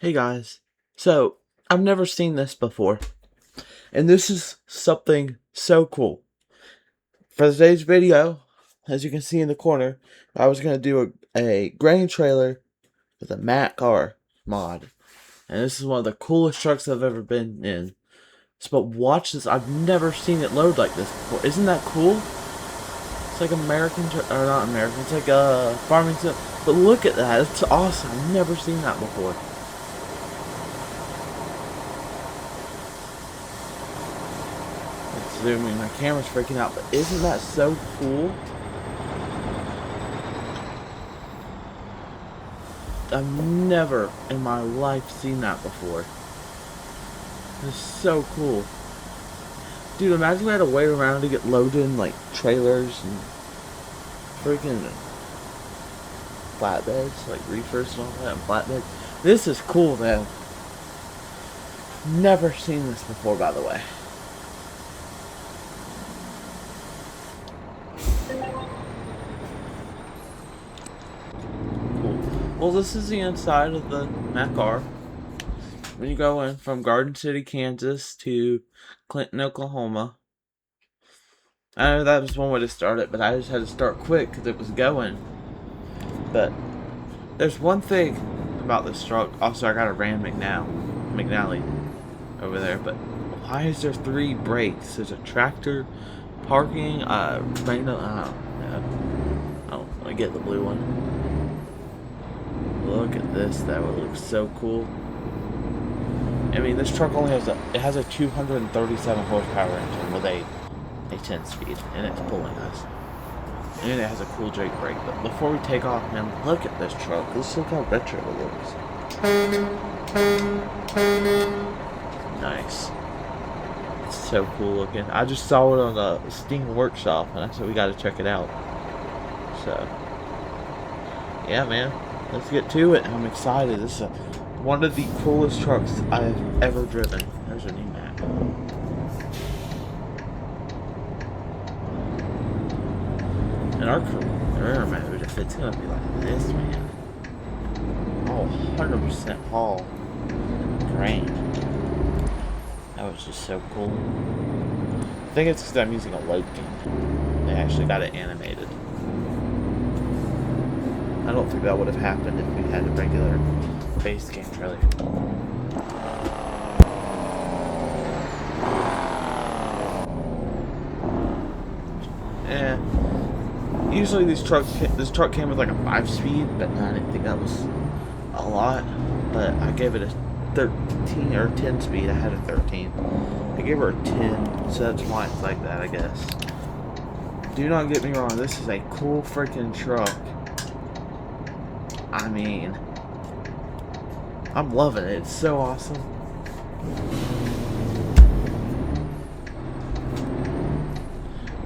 Hey guys, so I've never seen this before, and this is something so cool. For today's video, as you can see in the corner, I was going to do a grain trailer with a Mack car mod, and this is one of the coolest trucks I've ever been in. But watch this, I've never seen it load like this before. Isn't that cool? It's like American, or not American, it's like farming sim, but look at that, it's awesome. I've never seen that before. Zooming, my camera's freaking out, but isn't that so cool? I've never in my life seen that before. It's so cool. Dude, imagine we had to wait around to get loaded in like trailers and freaking flatbeds, like reefers and all that, and flatbeds. This is cool, man. Never seen this before, by the way. Well, this is the inside of the Mack car. When you go in from Garden City, Kansas to Clinton, Oklahoma. I know that was one way to start it, but I just had to start quick because it was going. But there's one thing about this truck. Also, I got a Ram McNally over there. But why is there 3 brakes? There's a tractor, parking, random. I don't want to get the blue one. Look at this, that would look so cool. I mean, this truck only has a 237 horsepower engine with a 10 speed, and it's pulling us. And it has a cool Drake brake. But before we take off, man, look at this truck. Let's look how retro it looks. Nice. It's so cool looking. I just saw it on the Steam Workshop, and I said we gotta check it out. So, yeah, man. Let's get to it. I'm excited. This is one of the coolest trucks I've ever driven. There's a new Mack. And our career mode, if it's gonna be like this, man. Oh, 100% haul. Grain. That was just so cool. I think it's because I'm using a load game. They actually got it animated. I don't think that would have happened if we had a regular base game trailer. Usually this truck came with like a 5-speed, but I didn't think that was a lot. But I gave it a 13 or 10 speed. I had a 13. I gave her a 10, so that's why it's like that, I guess. Do not get me wrong, this is a cool freaking truck. I mean, I'm loving it. It's so awesome.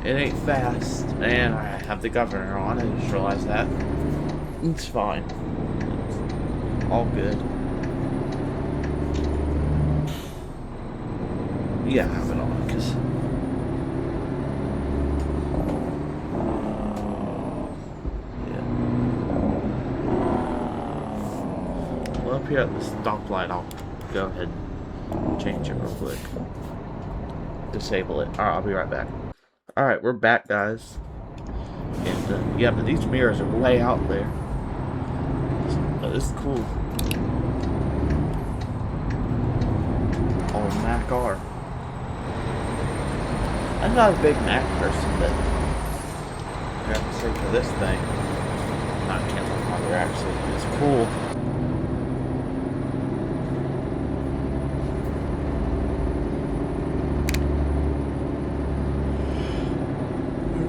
It ain't fast, and I have the governor on. I just realized that. It's fine. It's all good. Yeah, I have it on, because up here at the stoplight, I'll go ahead and change it real quick. Disable it. Alright, I'll be right back. Alright, we're back, guys. And, yeah, but these mirrors are way out there. But this is cool. Oh, Mack car. I'm not a big Mack person, but I have to say for this thing, not Cancel Father, actually, it's cool.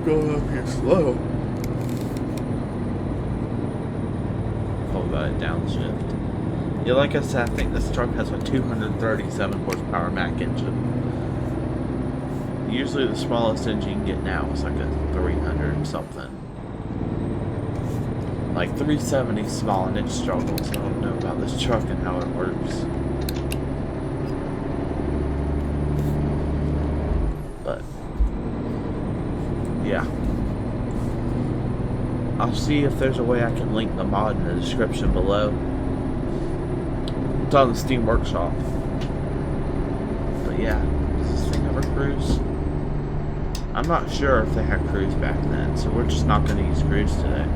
Going up here slow. Probably got it downshift. Yeah, like I said, I think this truck has a 237 horsepower Mack engine. Usually the smallest engine you can get now is like a 300 something. Like 370 small, and it struggles. I don't know about this truck and how it works. But yeah. I'll see if there's a way I can link the mod in the description below. It's on the Steam Workshop. But yeah, does this thing ever cruise? I'm not sure if they had cruise back then, so we're just not going to use cruise today.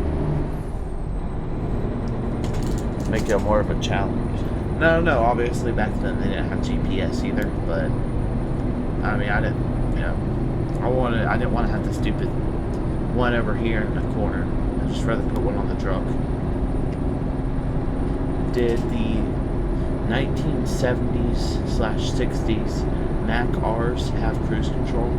Make it more of a challenge. No, obviously back then they didn't have GPS either, but I mean, I didn't, I didn't want to have the stupid one over here in the corner. I'd just rather put one on the truck. Did the 1970s/60s Mack R's have cruise control?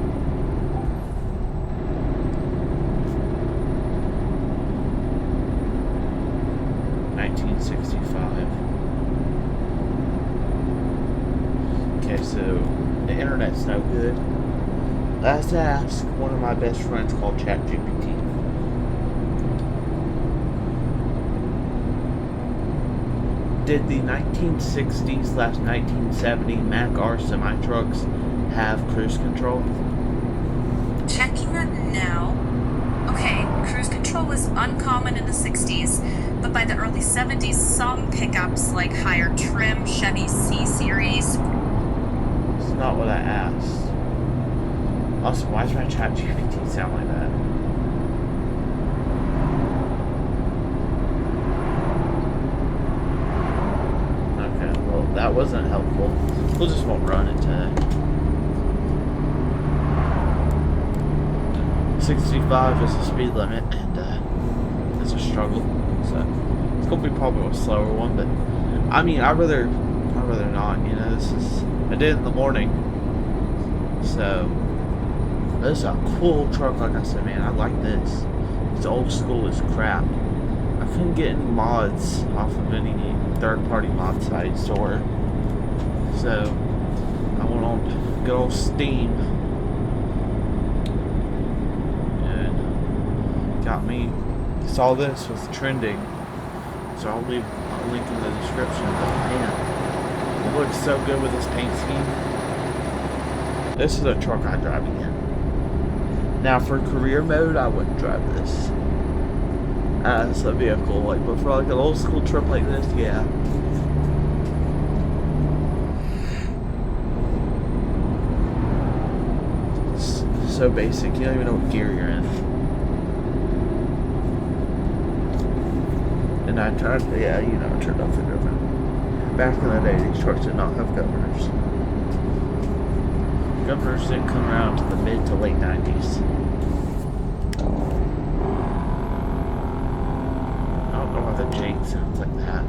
Okay, so the internet's no good. Let's ask one of my best friends called ChatGPT. Did the 1960s/1970 Mack R semi-trucks have cruise control? Checking that now. Okay, cruise control was uncommon in the 60s, but by the early 70s, some pickups like higher trim Chevy C-Series. It's not what I asked. Also, why does my ChatGPT sound like that? Okay, well, that wasn't helpful. We'll just won't run it today. 65 is the speed limit, and it's a struggle. So it's gonna be probably a slower one, but I mean, I'd rather not. I did it in the morning, so this is a cool truck. Like I said, man, I like this. It's old school as crap. I couldn't get any mods off of any third-party mod sites, or so I went on good old Steam. Got me. Saw this was trending, so I'll leave a link in the description. But man, it looks so good with this paint scheme. This is a truck I'd drive again. Now for career mode, I wouldn't drive this as a vehicle, but for like an old school trip like this, yeah. It's so basic, you don't even know what gear you're in. And I tried, I turned off the governor. Back in the day, these trucks did not have governors. Governors didn't come around to the mid to late 90s. I don't know why the Jake sounds like that.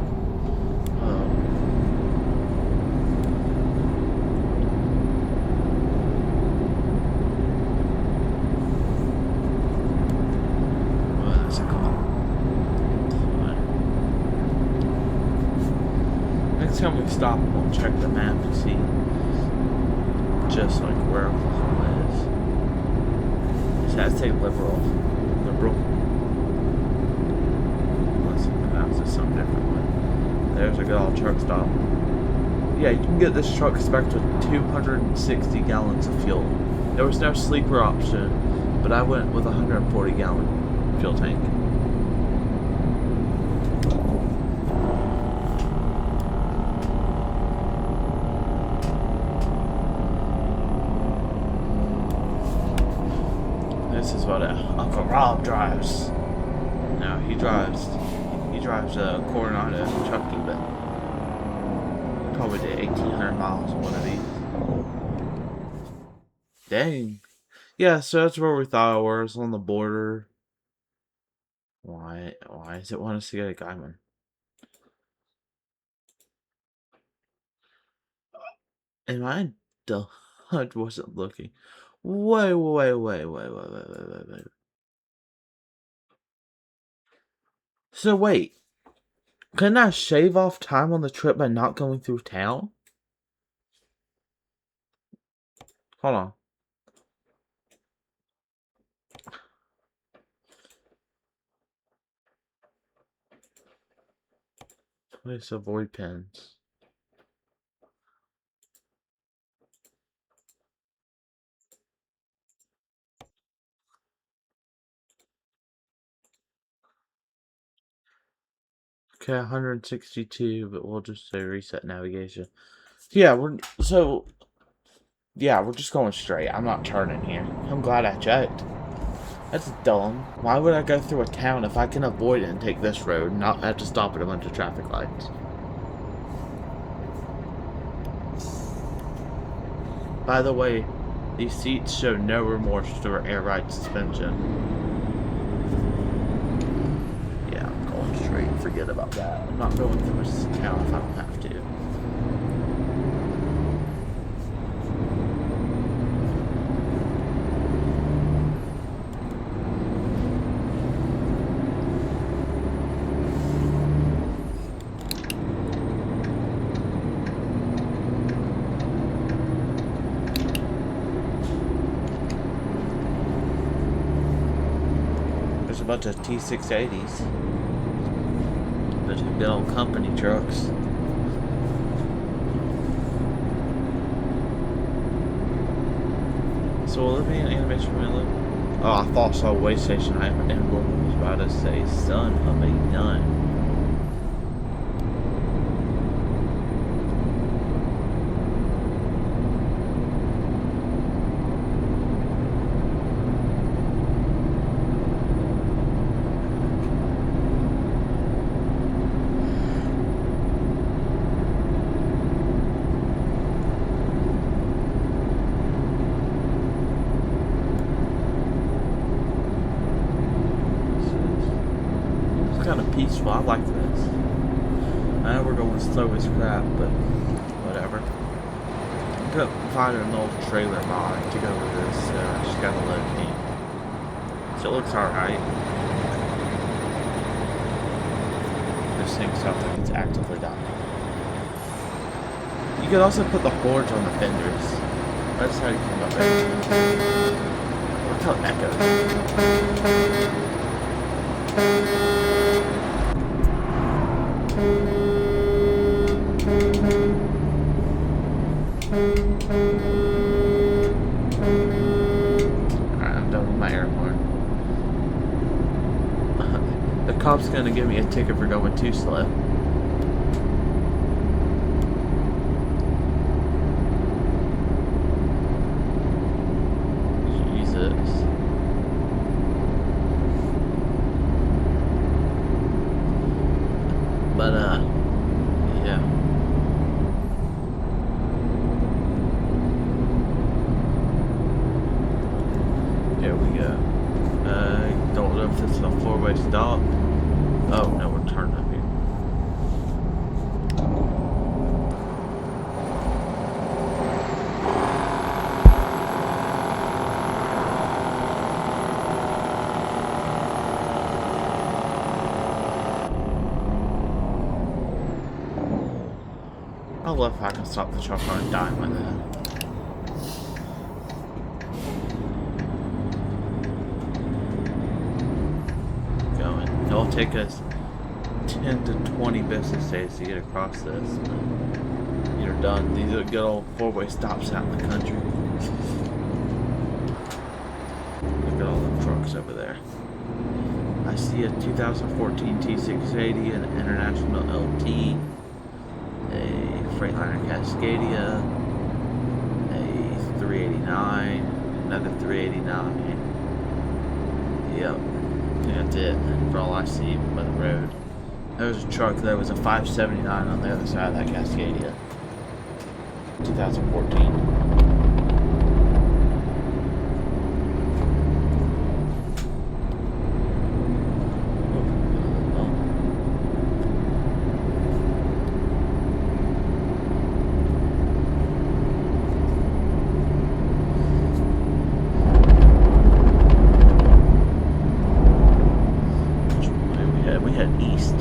What is it called? Next time we stop, we'll check the map and see just like where Oklahoma is. Just has to say liberal. Unless it pronounces some different way. There's a good old truck stop. Yeah, you can get this truck spec'd with 260 gallons of fuel. There was no sleeper option, but I went with a 140-gallon fuel tank. This is what Uncle Rob drives. Now he drives a Coronado Chucky, but probably did 1,800 miles on one of these. Dang. Yeah, so that's where we thought it was, on the border. Why does it want us to get a Guyman? Am I dumb? I wasn't looking. Wait. So wait, couldn't I shave off time on the trip by not going through town? Hold on. Please avoid pins. Okay, 162, but we'll just say reset navigation. Yeah, we're just going straight. I'm not turning here. I'm glad I checked. That's dumb. Why would I go through a town if I can avoid it and take this road and not have to stop at a bunch of traffic lights? By the way, these seats show no remorse to our air ride suspension. Yeah, I'm going straight. Forget about that. I'm not going through this town if I don't have to. There's a bunch of T680s. There's good old company trucks. So will it be an animation when I live? Oh, I thought I saw a way station. I am damn boy was about to say, son of a gun. Kind of peaceful. I like this. I know we're going slow as crap, but whatever. I couldn't find an old trailer mod to go with this, so I just got a load in. So it looks alright. This thing sounds like it's actively dying. You could also put the horns on the fenders. That's how you come up there. Look how it echoes. Alright, I'm done with my air horn. The cop's gonna give me a ticket for going too slow. Jesus. But, yeah. Here we go. Don't know if this is a four-way stop. Oh, no, we're turning up here. I love how I can stop the truck on a dime like that. Going. It'll take us 10 to 20 business days to get across this. You're done. These are good old four-way stops out in the country. Look at all the trucks over there. I see a 2014 T680, an International LT, a Freightliner Cascadia, a 389, another 389. Yep, that's it for all I see by the road. There was a truck, there was a 579 on the other side of that Cascadia. 2014. We head east.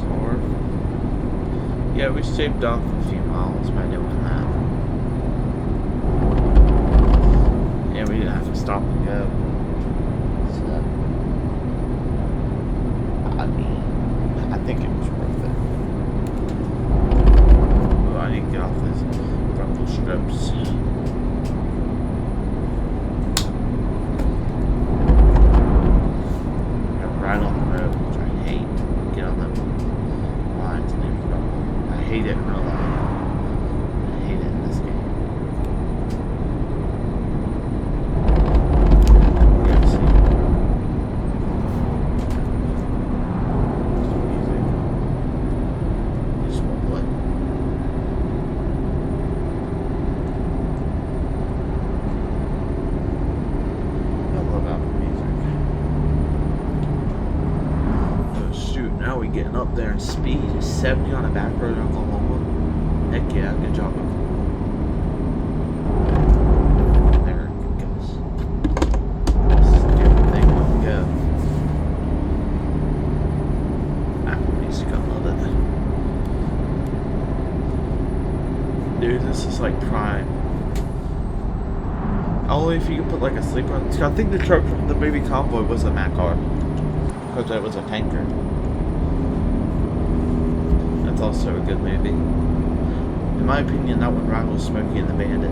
Car. Yeah, we shaved off a few miles by doing that. Yeah, we didn't have to stop and go. So, I think it was worth it. Oh, I need to get off this rumble strips. Right on the road, which I hate. Get on the lines and leave rumble. I hate it in real life. I hate it in this game. Getting up there, and speed is 70 on a back road in Oklahoma. Heck yeah, good job. There it goes. Stupid thing won't go. Apple Music, I love it. Dude, this is like prime. Only if you could put like a sleeper on. I think the truck from the movie Convoy was a Mack car. Because it was a tanker. Also a good movie. In my opinion, that one rivals Smokey and the Bandit.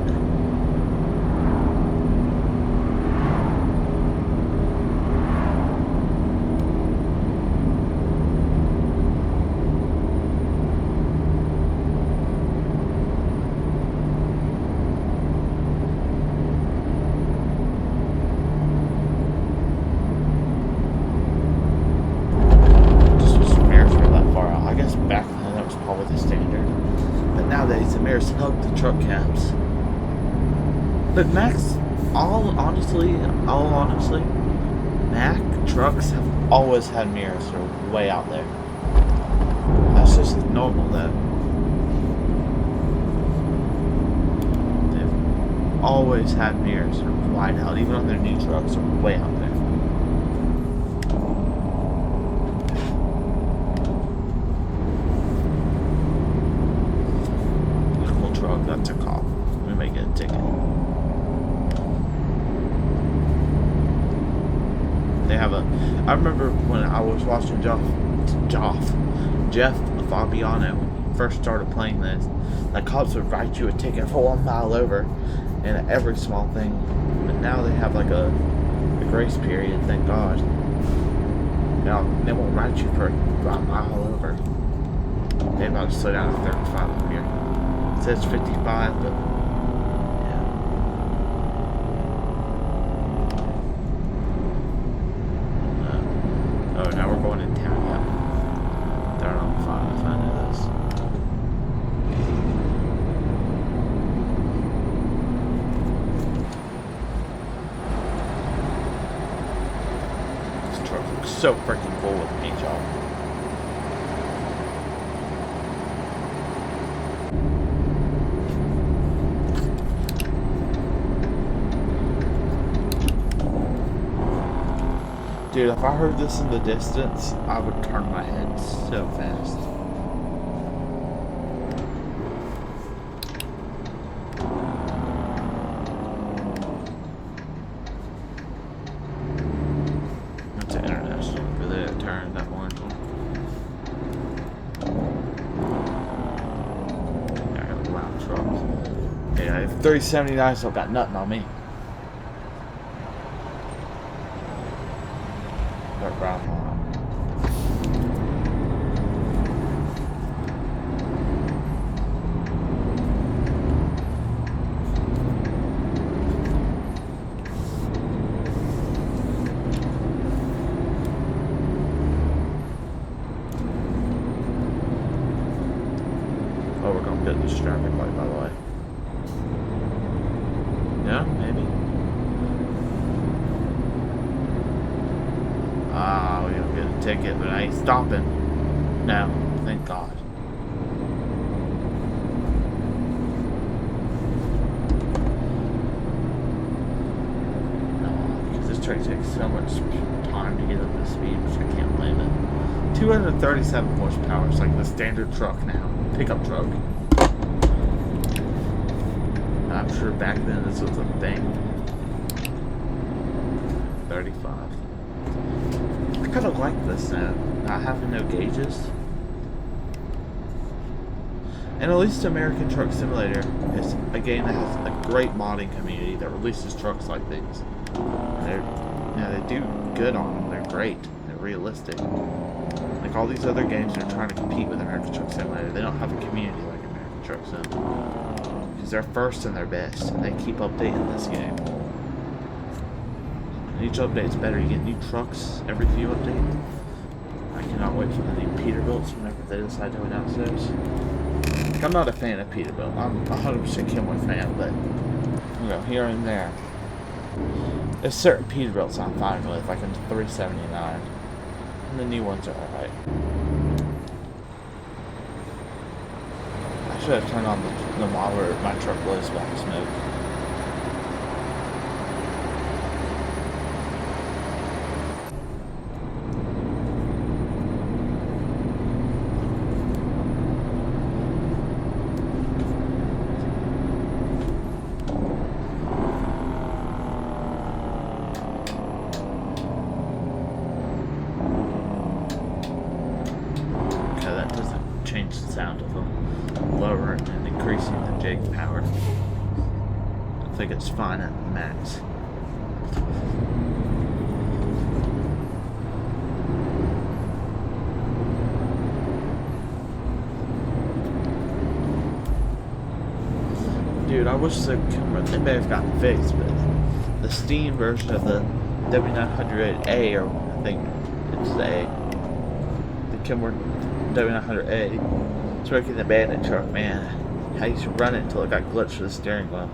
Truck cabs. But Mack's, all honestly, Mack trucks have always had mirrors that are way out there. That's just normal though. They've always had mirrors that are wide out, even on their new trucks are way out there. That's a cop. We may get a ticket. They have a. I remember when I was watching Jeff Fabiano when he first started playing this. The cops would write you a ticket for 1 mile over, and every small thing. But now they have like a grace period. Thank God. Now they won't write you for a mile over. They about to slow down to 35 up here. It says 55, but yeah. Oh, now we're going in town. Yeah, they're on 5. I know this. This truck looks so freaking cool with paint job. Dude, if I heard this in the distance, I would turn my head so fast. That's an international over there, turn that orange one. I got a loud truck. Yeah, I have 3079, so I've got nothing on me. Brown line. Oh, we're gonna get this traffic light, by the way. Yeah, maybe. Ah, we don't get a ticket, but I ain't stopping. No, thank God. No, because this train takes so much time to get up to speed, which I can't blame it. 237 horsepower is like the standard truck now. Pickup truck. I'm sure back then this was a thing. 35. I kind of like this now, not having no gauges. And at least American Truck Simulator is a game that has a great modding community that releases trucks like these. They do good on them. They're great. They're realistic. Like all these other games that are trying to compete with American Truck Simulator, they don't have a community like American Truck Sim. Because they're first and they're best, and they keep updating this game. And each update's better. You get new trucks every few updates. I cannot wait for the new Peterbilts whenever they decide to announce those. Like, I'm not a fan of Peterbilt. I'm 100% Kenworth fan, but here and there. There's certain Peterbilts I'm fine with, like in $379. And the new ones are alright. I should have turned on the model my truck blows black smoke. Change the sound of them, lowering and increasing the jig power. I think it's fine at max. Dude, I wish the camera, it may have gotten fixed, but the Steam version of the W900A, or I think it's the A, the Kenworth W900A. It's working the bandit truck, man. I used to run it until it got glitched with the steering wheel.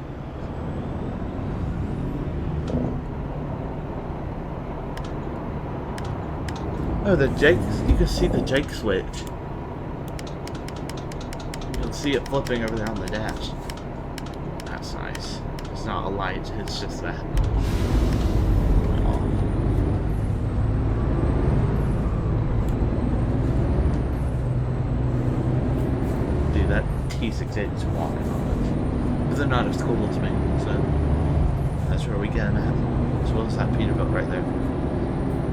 Oh, the Jake, you can see the Jake switch. You can see it flipping over there on the dash. That's nice. It's not a light, it's just that. That T68 is walking on it. But they're not as cool as me, so that's where we get them at. As well as that Peterbilt right there.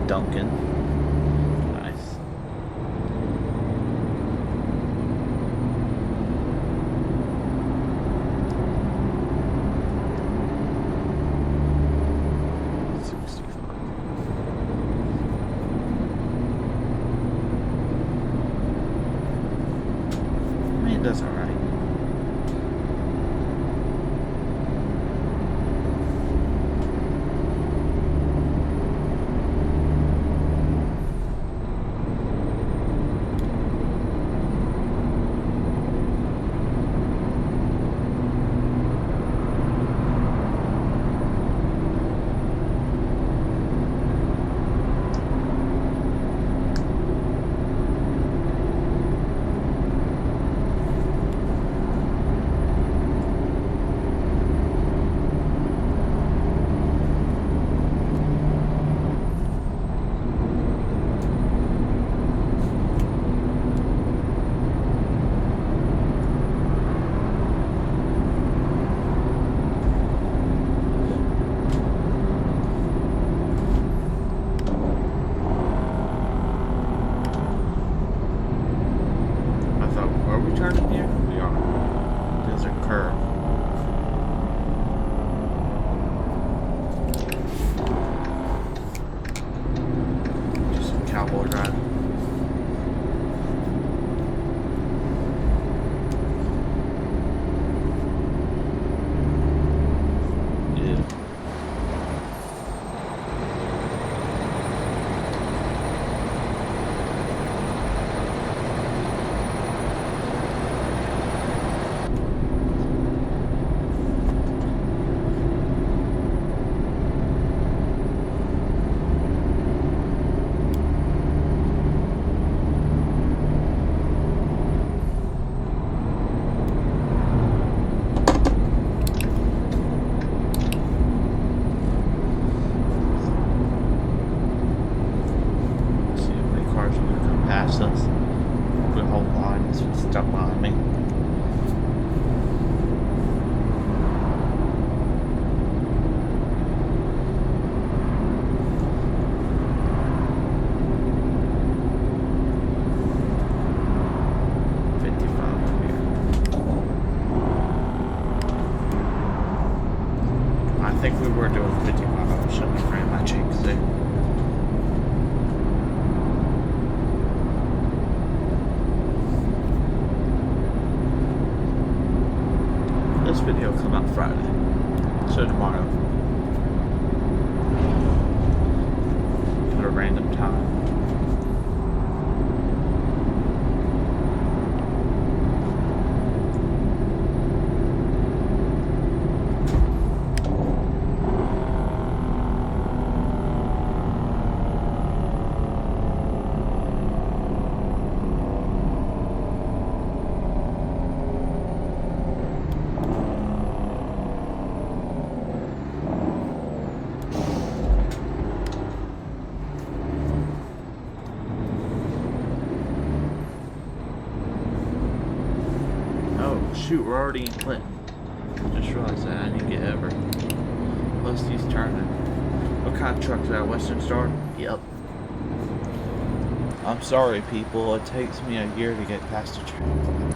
Duncan. Nice. That's alright. Cowboy ride. think we were doing 55. I was showing my my cheeks there. This video will come out Friday, so tomorrow. At a random time. Shoot, we're already in Clinton. Just realized that I need to get over. Plus he's turning. What kind of truck is that? Western Star? Yep. I'm sorry, people. It takes me a year to get past the train.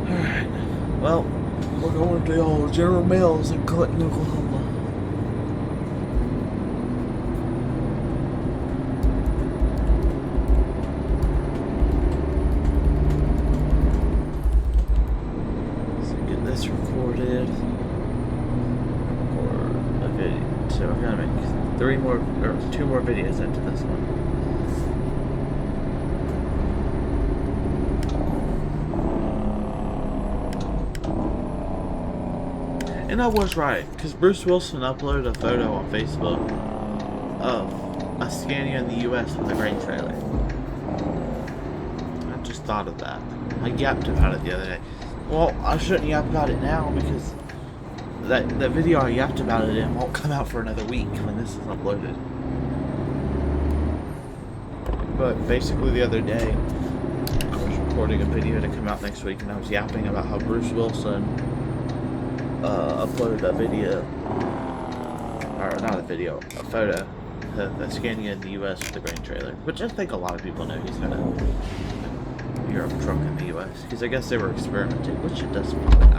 Alright. Well, we're going to the old General Mills in Clinton, Oklahoma. Recorded or a video, so we're gonna make 2 more videos into this one. And I was right, because Bruce Wilson uploaded a photo on Facebook of a Scania in the US with a grain trailer. I just thought of that. I yapped about it the other day. Well, I shouldn't yap about it now because that video I yapped about it in won't come out for another week when this is uploaded. But basically the other day, I was recording a video to come out next week and I was yapping about how Bruce Wilson uploaded a video, or not a video, a photo, the Scania in the US with the grain trailer, which I think a lot of people know he's got a Europe truck in the US, because I guess they were experimenting, which it doesn't fine.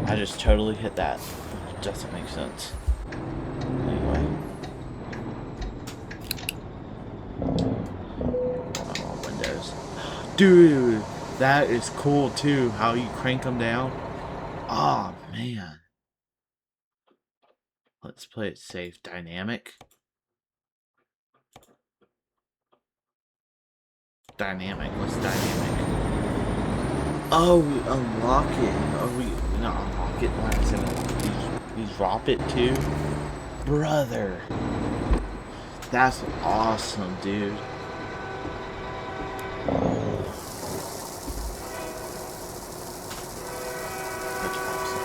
I just totally hit that. It doesn't make sense. Anyway. Oh, windows. Dude, that is cool too, how you crank them down. Oh, man. Let's play it safe. Dynamic. Dynamic. What's dynamic? Oh, we unlock it. Oh, we not unlock it. Why is it we drop it too? Brother. That's awesome, dude. That's awesome.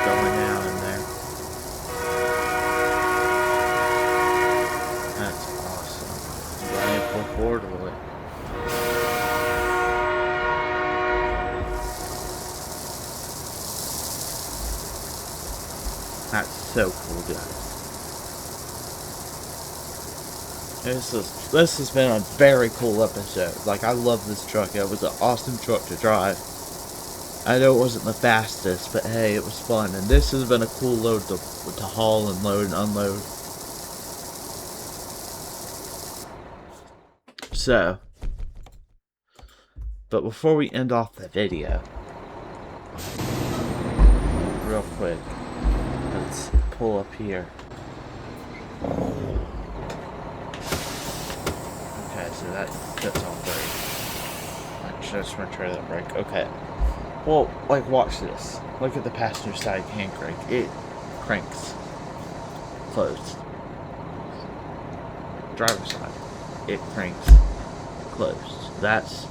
Going down in there. That's awesome. I'm glad I pulled forward with it. That's so cool, guys. This has been a very cool episode. Like, I love this truck. It was an awesome truck to drive. I know it wasn't the fastest, but hey, it was fun. And this has been a cool load to haul and load and unload. So, but before we end off the video, real quick, let's pull up here. Okay, so that fits on brake. Just my trailer brake. Okay. Well, like, watch this. Look at the passenger side handbrake. It cranks. Closed. Driver's side. It cranks. Closed. That's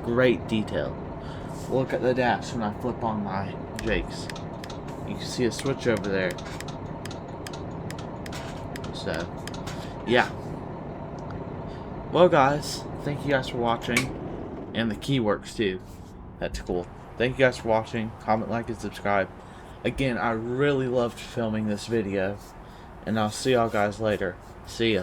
great detail. Look at the dash when I flip on my Jakes. You can see a switch over there. So, yeah. Well, guys, thank you guys for watching. And the key works, too. That's cool. Thank you guys for watching. Comment, like, and subscribe. Again, I really loved filming this video, and I'll see y'all guys later. See ya.